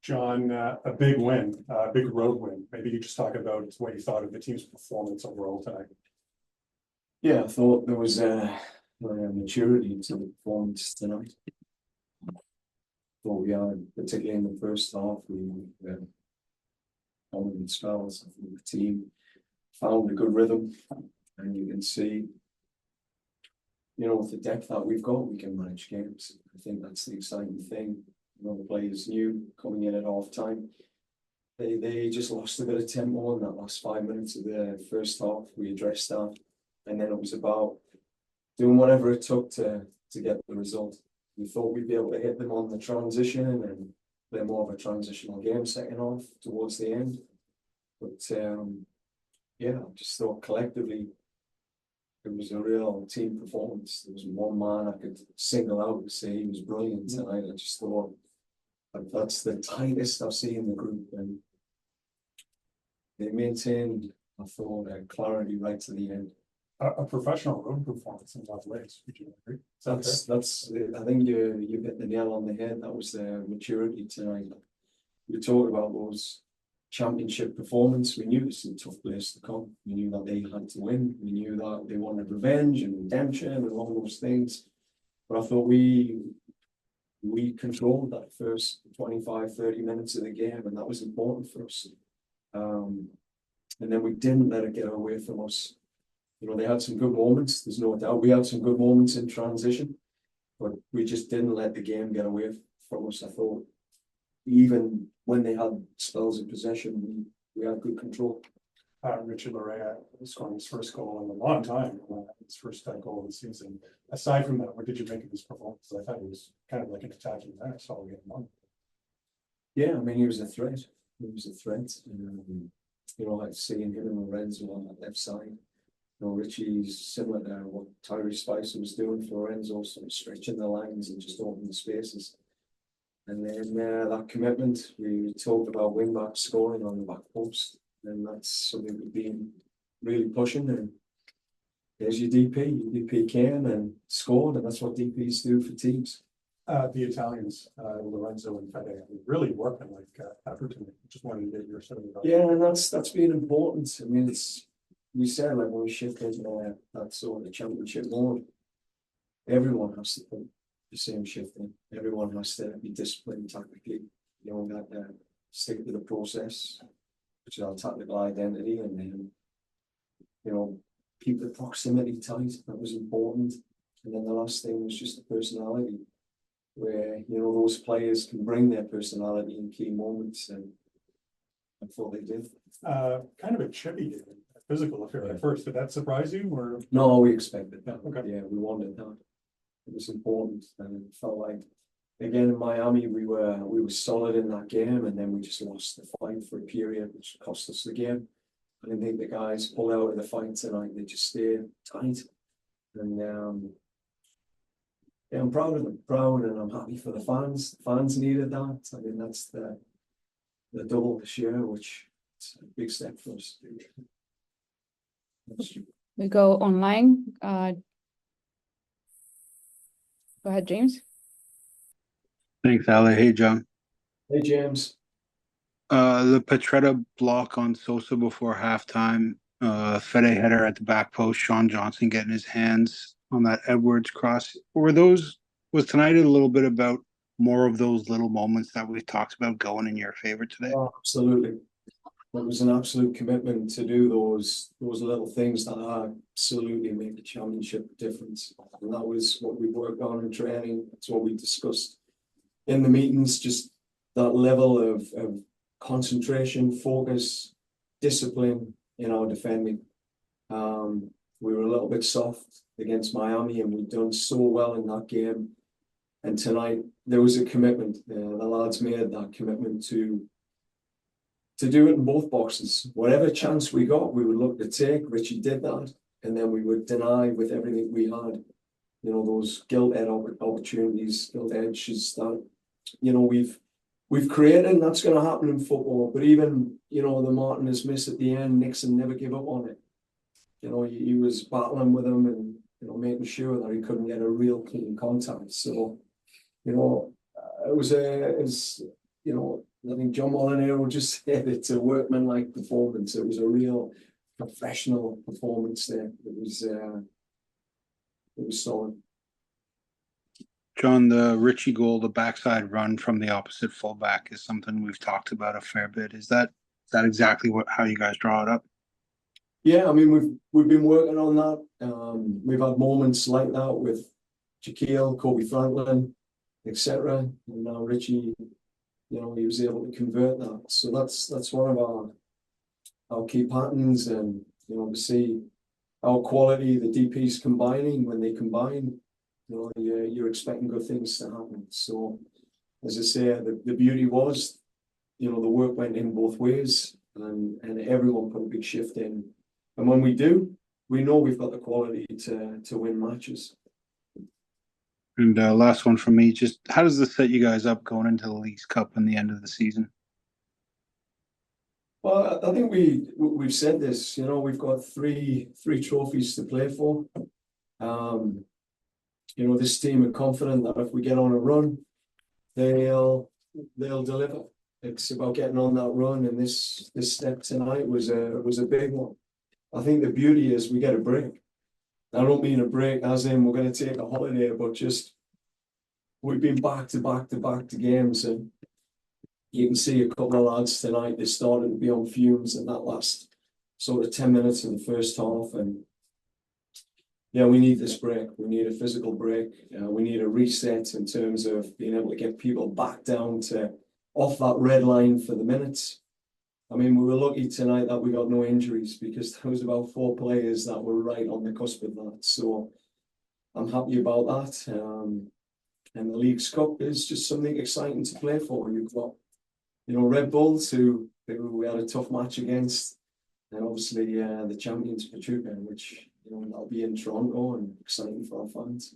John, a big win, a big road win. Maybe you just talk about what you thought of the team's performance overall tonight. Yeah, I thought there was a maturity to the performance tonight. Thought we had, particularly in the first half, we had dominant spells. I think the team found a good rhythm, and you can see, with the depth that we've got, we can manage games. I think that's the exciting thing. The players knew coming in at half time. They just lost a bit of tempo in that last 5 minutes of the first half. We addressed that, and then it was about doing whatever it took to get the result. We thought we'd be able to hit them on the transition and play more of a transitional game second half towards the end. But I just thought collectively it was a real team performance. There was one man I could single out and say he was brilliant tonight. I just thought that's the tightest I've seen the group, and they maintained, I thought, clarity right to the end. A professional road performance in a lot of ways. Would you agree? That's I think you hit the nail on the head. That was the maturity tonight. We talked about those championship performance. We knew this was a tough place to come. We knew that they had to win. We knew that they wanted revenge and redemption and all those things. But I thought we controlled that first 25-30 minutes of the game, and that was important for us. And then we didn't let it get away from us. They had some good moments, there's no doubt. We had some good moments in transition, but we just didn't let the game get away from us. I thought even when they had spells of possession, we had good control. Richard Larea scoring his first goal in a long time, his first goal of the season. Aside from that, what did you make of his performance? I thought he was kind of like an attacking menace all game long. Yeah, I mean, he was a threat. He was a threat. Like seeing him and Lorenzo on that left side. Richie's similar to what Tyree Spicer was doing for Lorenzo, sort of stretching the lines and just opening the spaces. And then that commitment, we talked about wing-back scoring on the back post, and that's something we've been really pushing. And there's your DP. Your DP came and scored, and that's what DPs do for teams. The Italians, Lorenzo and Fede, really working like Everton. Just wanted to get your sort of. Yeah, and that's been important. I mean, we said like when we shifted into that sort of championship mode, everyone has to put the same shift in. Everyone has to be disciplined tactically. That stick to the process, which is our tactical identity, and then keep the proximity tight. That was important. And then the last thing was just the personality, where those players can bring their personality in key moments, and I thought they did. Kind of a chippy physical affair at first. Did that surprise you, or no? We expected that. Okay. Yeah, we wanted that. It was important, and it felt like again in Miami we were solid in that game, and then we just lost the fight for a period, which cost us the game. I didn't think the guys pulled out of the fight tonight. They just stayed tight, and I'm proud of them. Proud, and I'm happy for the fans. The fans needed that. I mean, that's the double this year, which is a big step for us. We go online. Go ahead, James. Thanks, Ali. Hey, John. Hey, James. The Petretta block on Sosa before halftime, Fede header at the back post, Sean Johnson getting his hands on that Edwards cross. Was tonight a little bit about more of those little moments that we talked about going in your favor today? Oh, absolutely. It was an absolute commitment to do those little things that absolutely make a championship difference. And that was what we worked on in training. That's what we discussed in the meetings, just that level of concentration, focus, discipline in our defending. We were a little bit soft against Miami, and we'd done so well in that game. And tonight, there was a commitment. The lads made that commitment to do it in both boxes. Whatever chance we got, we would look to take. Richie did that. And then we would deny with everything we had, those gilt-edge opportunities, gilt edges that, we've created, and that's going to happen in football. But even, the Martinez miss at the end, Nixon never gave up on it. He was battling with him and, making sure that he couldn't get a real clean contact. So, it was the I think John Molinaro just said it's a workmanlike performance. It was a real professional performance there. It was solid. John, the Richie goal, the backside run from the opposite fullback is something we've talked about a fair bit. Is that exactly how you guys draw it up? Yeah, I mean we've been working on that. We've had moments like that with Shaquille, Kobe Franklin, etc. And now Richie, you know, he was able to convert that. So that's one of our key patterns, and you know, to see our quality, the DPs combining, when they combine, you know, you're expecting good things to happen. So, as I say, the beauty was, you know, the work went in both ways, and everyone put a big shift in. And when we do, we know we've got the quality to win matches. And last one from me, just how does this set you guys up going into the Leagues Cup and the end of the season? Well, I think we've said this. You know, we've got three trophies to play for. You know, this team are confident that if we get on a run, they'll deliver. It's about getting on that run, and this step tonight was a big one. I think the beauty is we get a break. I don't mean a break as in we're going to take a holiday, but just we've been back to back to games, and you can see a couple of lads tonight, they started to be on fumes in that last sort of 10 minutes of the first half. And yeah, we need this break. We need a physical break. We need a reset in terms of being able to get people back down to off that red line for the minutes. I mean, we were lucky tonight that we got no injuries, because there was about 4 players that were right on the cusp of that. So I'm happy about that. And the Leagues Cup is just something exciting to play for. You've got, you know, Red Bulls, who we had a tough match against, and obviously the champions Pachuca, which, you know, that'll be in Toronto and exciting for our fans.